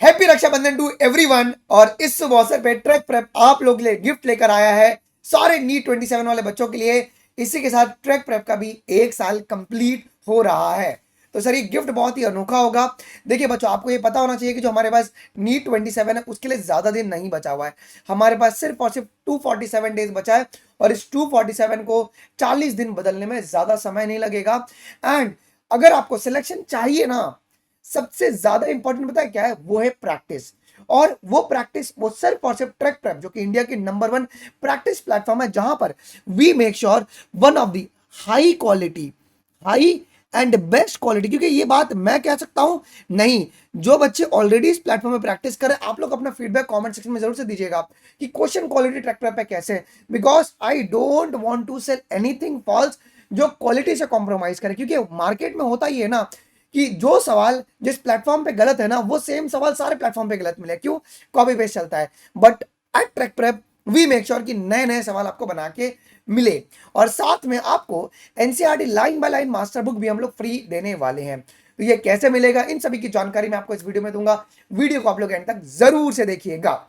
Happy Rakshabandhan to everyone. और इस शुभ अवसर पे ट्रैक प्रेप आप लोग के लिए गिफ्ट लेकर आया है सारे नीट 27 वाले बच्चों के लिए। इसी के साथ ट्रैक प्रेप का भी 1 साल कंप्लीट हो रहा है। तो सर ये गिफ्ट बहुत ही अनोखा होगा। देखिए बच्चों, आपको ये पता होना चाहिए कि जो हमारे पास नीट 27 है उसके लिए ज्यादा दिन नहीं बचा हुआ है। हमारे पास सिर्फ और सिर्फ 247 डेज बचा है और इस 247 को 40 दिन बदलने में ज्यादा समय नहीं लगेगा। एंड अगर आपको सिलेक्शन चाहिए ना, सबसे ज्यादा इंपॉर्टेंट पता है क्या है? वो है प्रैक्टिस। और वो प्रैक्टिस वो सिर्फ और सिर्फ ट्रैक प्रेप, जो कि इंडिया की नंबर 1 प्रैक्टिस प्लेटफॉर्म है, जहां पर we make sure one of the high quality, high and best quality. क्योंकि ये बात मैं कह सकता हूं नहीं, जो बच्चे ऑलरेडी इस प्लेटफॉर्म में प्रैक्टिस करें, आप लोग अपना फीडबैक कमेंट सेक्शन में जरूर से दीजिएगा कि क्वेश्चन क्वालिटी ट्रैक प्रेप पे कैसे है। Because I don't want to sell anything false जो क्वालिटी से कॉम्प्रोमाइज करे। क्योंकि मार्केट में होता ही है ना कि जो सवाल जिस प्लेटफॉर्म पे गलत है ना, वो सेम सवाल सारे प्लेटफॉर्म पे गलत मिले। क्यों? कॉपी पेस्ट चलता है। But at track prep we make sure कि नए नए सवाल आपको बना के मिले। और साथ में आपको NCERT line by line master book भी हम लोग फ्री देने वाले हैं। तो ये कैसे मिलेगा, इन सभी की जानकारी मैं आपको इस वीडियो में दूंगा। वीडियो को आप लोग एंड तक जरूर से देखिएगा।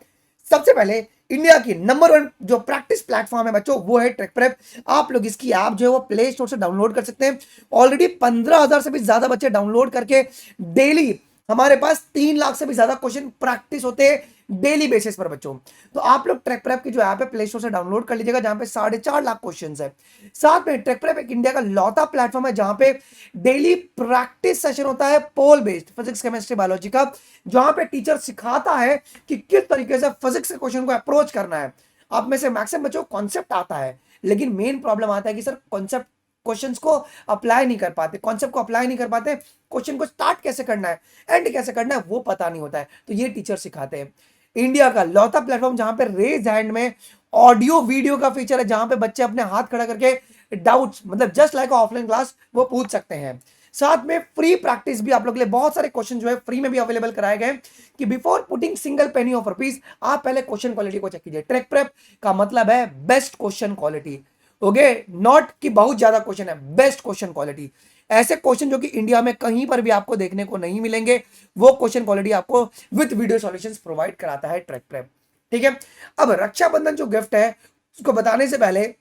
सबसे पहले इंडिया की नंबर 1 जो प्रैक्टिस प्लेटफॉर्म है बच्चों, वो है ट्रैक प्रेप। आप लोग इसकी ऐप जो है वो प्ले स्टोर से डाउनलोड कर सकते हैं। ऑलरेडी 15,000 से भी ज्यादा बच्चे डाउनलोड करके डेली हमारे पास 3 लाख से भी ज्यादा क्वेश्चन प्रैक्टिस होते हैं डेली बेसिस पर बच्चों। तो आप लोग ट्रैक प्रेप की जो ऐप है प्ले स्टोर से डाउनलोड कर लीजिएगा, जहां पे 4.5 लाख क्वेश्चन है। साथ में ट्रैक प्रेप एक इंडिया का लौता प्लेटफॉर्म है जहां पे डेली प्रैक्टिस सेशन होता है पोल बेस्ड फिजिक्स केमिस्ट्री बायोलॉजी का, जहां पे टीचर सिखाता है कि किस तरीके से फिजिक्स के क्वेश्चन को अप्रोच करना है। आप में से मैक्सिमम बच्चों को कॉन्सेप्ट आता है, लेकिन मेन प्रॉब्लम आता है कि सर कॉन्सेप्ट क्वेश्चंस को अप्लाई नहीं कर पाते, कॉन्सेप्ट को अप्लाई नहीं कर पाते, क्वेश्चन को स्टार्ट कैसे करना है, एंड कैसे करना है, वो पता नहीं होता है। तो ये टीचर सिखाते हैं। इंडिया का लौता प्लेटफॉर्म जहां पे रेज हैंड में ऑडियो वीडियो का फीचर है, जहां पे बच्चे अपने हाथ खड़ा करके डाउट्स, मतलब जस्ट लाइक ऑफलाइन क्लास, वो पूछ सकते हैं। साथ में फ्री प्रैक्टिस भी आप लोग के लिए बहुत सारे क्वेश्चन जो है फ्री में भी अवेलेबल कराए गए कि before putting single penny of rupees आप पहले क्वेश्चन क्वालिटी को चेक कीजिए। ट्रैक प्रेप का मतलब है best question quality. Okay, not कि बहुत ज्यादा क्वेश्चन है, बेस्ट क्वेश्चन क्वालिटी। ऐसे क्वेश्चन जो कि इंडिया में कहीं पर भी आपको देखने को नहीं मिलेंगे, वो क्वेश्चन क्वालिटी आपको विद वीडियो सॉल्यूशंस प्रोवाइड कराता है ट्रैक प्रेप। ठीक है, अब रक्षाबंधन जो गिफ्ट है उसको बताने से पहले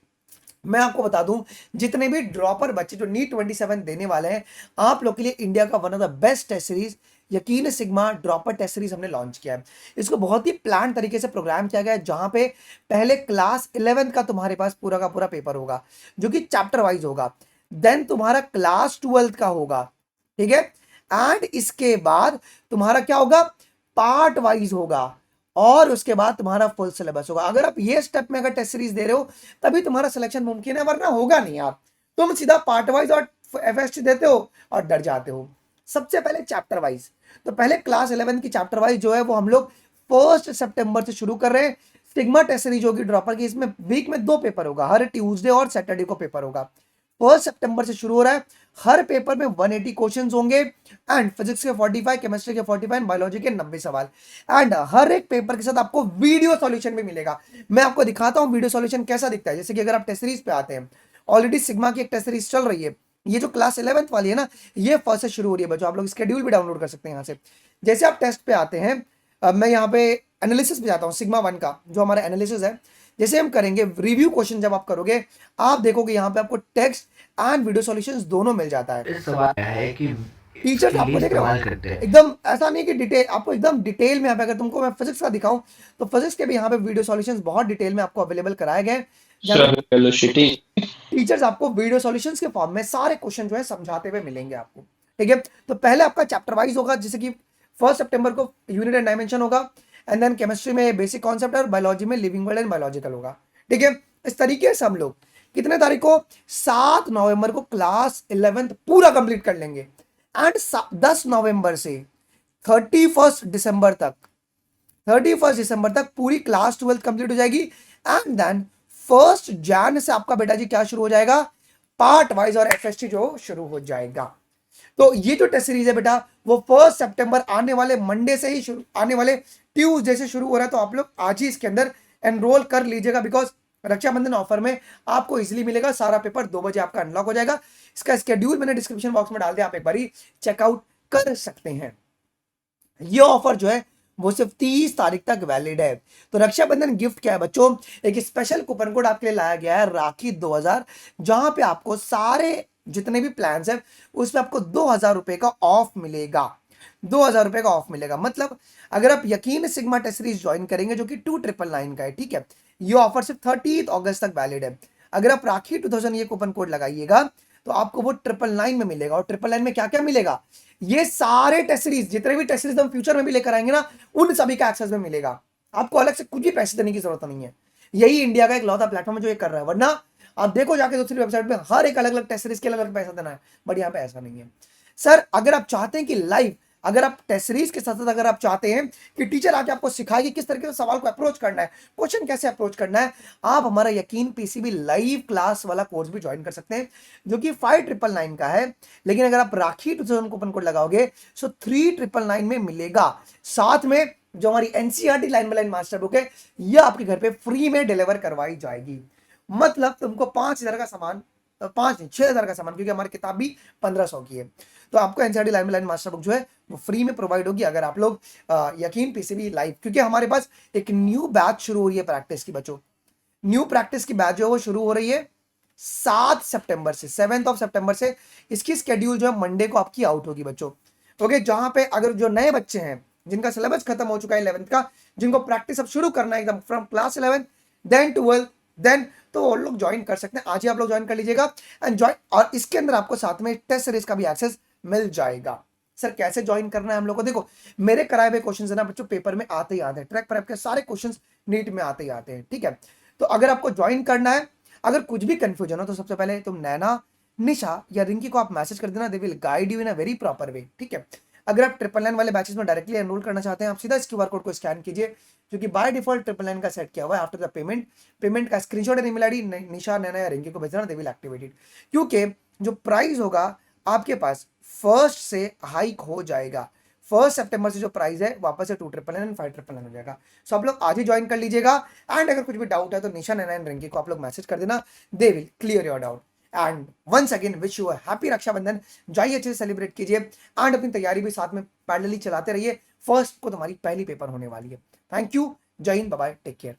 मैं आपको बता दूं, जितने भी ड्रॉपर बच्चे जो नीट 27 देने वाले हैं, आप लोग के लिए इंडिया का one of the best test series Yakeen sigma dropper test series हमने लॉन्च किया है। इसको बहुत ही प्लान तरीके से प्रोग्राम किया गया है, जहां पे पहले क्लास 11 का तुम्हारे पास पूरा का पूरा पेपर होगा जो कि चैप्टर वाइज होगा। देन तुम्हारा क्लास 12 का होगा, ठीक है, एंड इसके बाद तुम्हारा क्या होगा, पार्ट वाइज होगा, और उसके बाद तुम्हारा फुल सिलेबस होगा। अगर आप ये स्टेप में अगर टेस्ट सीरीज दे रहे हो तभी तुम्हारा सिलेक्शन मुमकिन है, वरना होगा नहीं यार। तुम सीधा पार्ट वाइज और एफएसटी देते हो और डर जाते हो। सबसे पहले चैप्टर वाइज, तो पहले क्लास 11 की चैप्टर वाइज जो है वो हम लोग 1 सितंबर से शुरू कर रहे हैं। सिग्मा टेस्ट सीरीज होगी ड्रॉपर की, इसमें वीक में 2 पेपर होगा, हर ट्यूसडे और सैटरडे को पेपर होगा। 1 सितंबर से शुरू हो रहा है। हर पेपर में 180 क्वेश्चंस होंगे एंड फिजिक्स के 45, केमिस्ट्री के 45, बायोलॉजी के 90 सवाल। एंड हर एक पेपर के साथ आपको वीडियो सॉल्यूशन भी मिलेगा। मैं आपको दिखाता हूं वीडियो सॉल्यूशन कैसा दिखता है। जैसे कि अगर आप टेस्ट सीरीज पे आते हैं, ऑलरेडी सिग्मा की एक टेस्ट सीरीज चल रही है, ये जो क्लास 11th वाली है ना, ये 1 से शुरू हो रही है बच्चों। आप लोग स्केड्यूल भी डाउनलोड कर सकते हैं यहाँ से। जैसे आप टेस्ट पे आते हैं, अब मैं यहाँ पे एनालिसिस पे जाता हूँ, सिग्मा 1 का जो हमारा एनालिसिस है। जैसे हम करेंगे रिव्यू क्वेश्चन, जब आप करोगे आप देखोगे यहाँ पे आपको टेक्स्ट एंड वीडियो सॉल्यूशंस दोनों मिल जाता है। इस सवाल है कि टीचर्स इसके लिए आपको देख रहे इस्तेमाल हो करते हैं। एकदम ऐसा नहीं कि डिटेल, आपको एकदम डिटेल में यहाँ पे, अगर तुमको मैं फिजिक्स का दिखाऊं तो फिजिक्स के भी यहाँ पे वीडियो सॉल्यूशंस बहुत डिटेल में आपको अवेलेबल कराए गए, जहाँ पे वेलोसिटी टीचर्स आपको वीडियो सॉल्यूशंस के फॉर्म में सारे क्वेश्चन जो है समझाते हुए मिलेंगे आपको। ठीक है, तो पहले आपका चैप्टर वाइज होगा, जैसे कि 1 सितंबर को यूनिट एंड डायमेंशन होगा, एंड देन केमिस्ट्री में बेसिक कॉन्सेप्ट और बायोलॉजी में लिविंग वर्ल्ड एंड बायोलॉजिकल होगा। ठीक है, इस तरीके से हम लोग कितने तारीख को, 7 नवंबर को क्लास 11 पूरा कंप्लीट कर लेंगे। एंड 10 नवंबर से 31 दिसंबर तक पूरी क्लास 12 कंप्लीट हो जाएगी। एंड देन 1 जैन से आपका बेटा जी क्या शुरू हो जाएगा, पार्ट वाइज और एफएसटी जो शुरू हो जाएगा। तो ये जो टेस्ट सीरीज है बेटा, वो 1 सितंबर आने वाले मंडे से ही शुरू, आने वाले ट्यूसडे से शुरू हो रहा है। तो आप लोग आज ही इसके अंदर एनरोल कर लीजिएगा, बिकॉज रक्षाबंधन ऑफर में आपको इजीली मिलेगा। सारा पेपर 2 बजे आपका अनलॉक हो जाएगा। इसका स्केड्यूल मैंने डिस्क्रिप्शन बॉक्स में डाल दिया, आप एक बार चेकआउट कर सकते हैं। ये ऑफर जो है वो सिर्फ 30 तारीख तक वैलिड है। तो रक्षाबंधन गिफ्ट क्या है बच्चों, एक स्पेशल कूपन कोड आपके लिए लाया गया है राखी 2000, जहां पे आपको सारे जितने भी प्लान है उसमें आपको 2000 रुपए का ऑफ मिलेगा। 2000 रुपए का ऑफ मिलेगा। मतलब अगर आप यकीन सिग्मा टेस्ट सीरीज ज्वाइन करेंगे जो कि 2999 का है, ठीक है, ये ऑफर सिर्फ 30 अगस्त तक वैलिड है। अगर आप राखी 2000 ये कूपन कोड लगाइएगा तो आपको वो 999 में मिलेगा। और 999 में क्या क्या मिलेगा, ये सारे टेस्ट सीरीज, जितने भी टेस्ट सीरीज हम फ्यूचर में भी लेकर आएंगे ना, उन सभी का एक्सेस में मिलेगा। आपको अलग से कुछ भी पैसे देने की जरूरत नहीं है। यही इंडिया का एक लौता प्लेटफॉर्म है जो ये कर रहा है, वरना आप देखो जाके दूसरी वेबसाइट पे हर एक अलग अलग टेस्ट सीरीज के अलग अलग पैसा देना है, बट यहाँ पे ऐसा नहीं है। सर अगर आप चाहते हैं कि लाइव, अगर आप टेस्ट सीरीज के साथ साथ अगर आप चाहते हैं कि टीचर आके आपको सिखाए कि किस तरीके से सवाल को अप्रोच करना है, क्वेश्चन कैसे अप्रोच करना है, आप हमारा यकीन पीसीबी लाइव क्लास वाला कोर्स भी ज्वाइन कर सकते हैं जो कि 5999 का है। लेकिन अगर आप राखी 2000 कूपन कोड लगाओगे सो 3999 में मिलेगा। साथ में जो हमारी NCERT line by line master book है यह आपके घर पे फ्री में डिलीवर करवाई जाएगी। मतलब तुमको 5000 का सामान, 5 नहीं 6000 का सामान, क्योंकि हमारी किताब भी 1500 की है, तो आपको NCERT line by line master book जो है वो फ्री में प्रोवाइड होगी अगर आप लोग यकीन पीसीबी लाइव। क्योंकि हमारे पास एक न्यू बैच शुरू हो रही है प्रैक्टिस की बच्चों। न्यू प्रैक्टिस की बैच जो है वो शुरू हो रही है 7 सितंबर से, 7 सितंबर से। इसकी स्केड्यूल जो है मंडे को आपकी आउट होगी बच्चों। ओके, जहां पे अगर जो नए बच्चे हैं जिनका सिलेबस खत्म हो चुका है 11th का, जिनको प्रैक्टिस अब शुरू करना है एकदम फ्रॉम क्लास 11 देन 12 देन, तो वो लोग ज्वाइन कर सकते हैं। आज ही आप लोग ज्वाइन कर लीजिएगा एंड ज्वाइन, और इसके अंदर आपको साथ में टेस्ट सीरीज का भी एक्सेस मिल जाएगा। सर कैसे ज्वाइन करना है हम लोग को, देखो मेरे कराए हुए क्वेश्चन है ना बच्चों, पेपर में आते ही आते हैं, ट्रैक प्रेप के सारे क्वेश्चन नीट में आते ही आते हैं, ठीक है। तो अगर आपको ज्वाइन करना है, अगर कुछ भी कंफ्यूजन हो तो सबसे पहले तुम नैना, निशा या रिंकी को आप मैसेज कर देना, they will guide you in a very proper way, ठीक है। अगर आप 999 वाले बैचेस में डायरेक्टली एनरोल करना चाहते हैं, आप सीधा इस क्यूआर कोड को स्कैन कीजिए, क्योंकि बाय डिफॉल्ट 999 का सेट किया हुआ है। आफ्टर द पेमेंट का स्क्रीनशॉट एंड ईमेल आईडी निशा, नैना या रिंकी को भेजना, दे विल एक्टिवेटेड। क्योंकि जो प्राइस होगा आपके पास 1 से हाइक हो जाएगा। 1 सितंबर से जो प्राइस है वापस से 2999 5999 हो जाएगा। सो आप लोग आज ही ज्वाइन कर लीजिएगा। एंड अगर कुछ भी डाउट है तो निशा, नैना एंड रिंकी को आप लोग मैसेज कर देना, they will clear your doubt. And once again wish you a happy Rakshabandhan. जाइए अच्छे से सेलिब्रेट कीजिए एंड अपनी तैयारी भी साथ में पैरेलली चलाते रहिए। फर्स्ट को तुम्हारी पहली पेपर होने वाली है। थैंक यू, जय हिंद, बाय बाय, टेक केयर।